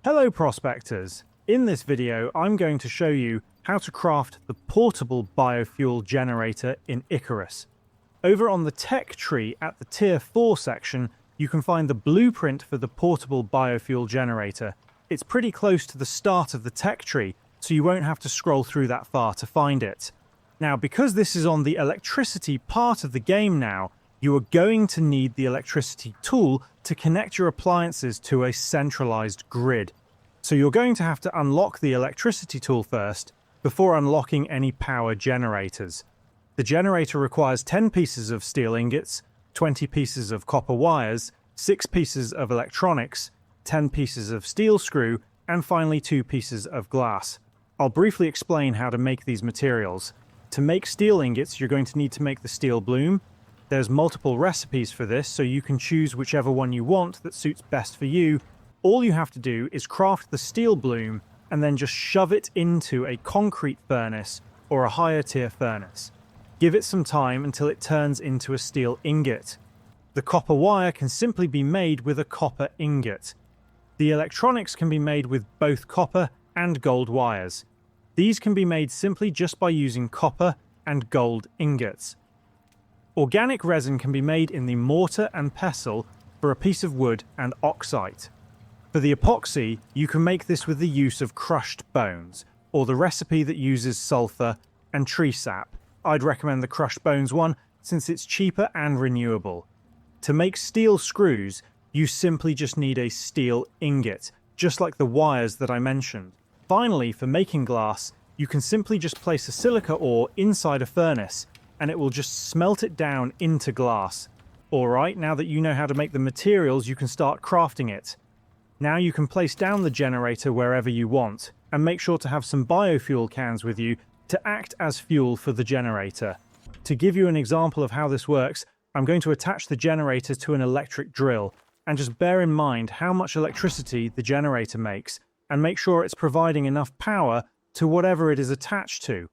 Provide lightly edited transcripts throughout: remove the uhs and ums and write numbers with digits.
Hello prospectors! In this video I'm going to show you how to craft the Portable Biofuel Generator in Icarus. Over on the tech tree at the Tier 4 section you can find the blueprint for the Portable Biofuel Generator. It's pretty close to the start of the tech tree, so you won't have to scroll through that far to find it. Now, because this is on the electricity part of the game now, you are going to need the electricity tool to connect your appliances to a centralized grid. So you're going to have to unlock the electricity tool first, before unlocking any power generators. The generator requires 10 pieces of steel ingots, 20 pieces of copper wires, 6 pieces of electronics, 10 pieces of steel screw, and finally 2 pieces of glass. I'll briefly explain how to make these materials. To make steel ingots, you're going to need to make the steel bloom. There's multiple recipes for this, so you can choose whichever one you want that suits best for you. All you have to do is craft the steel bloom and then just shove it into a concrete furnace or a higher tier furnace. Give it some time until it turns into a steel ingot. The copper wire can simply be made with a copper ingot. The electronics can be made with both copper and gold wires. These can be made simply just by using copper and gold ingots. Organic resin can be made in the mortar and pestle for a piece of wood and oxide. For the epoxy, you can make this with the use of crushed bones, or the recipe that uses sulfur and tree sap. I'd recommend the crushed bones one since it's cheaper and renewable. To make steel screws, you simply just need a steel ingot, just like the wires that I mentioned. Finally, for making glass, you can simply just place a silica ore inside a furnace, and it will just smelt it down into glass. Alright, now that you know how to make the materials, you can start crafting it. Now you can place down the generator wherever you want, and make sure to have some biofuel cans with you to act as fuel for the generator. To give you an example of how this works, I'm going to attach the generator to an electric drill, and just bear in mind how much electricity the generator makes, and make sure it's providing enough power to whatever it is attached to.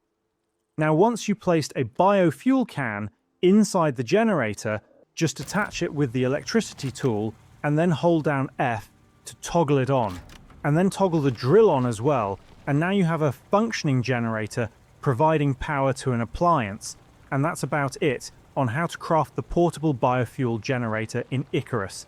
Now, once you placed a biofuel can inside the generator, just attach it with the electricity tool and then hold down F to toggle it on, and then toggle the drill on as well, and now you have a functioning generator providing power to an appliance. And that's about it on how to craft the Portable Biofuel Generator in Icarus.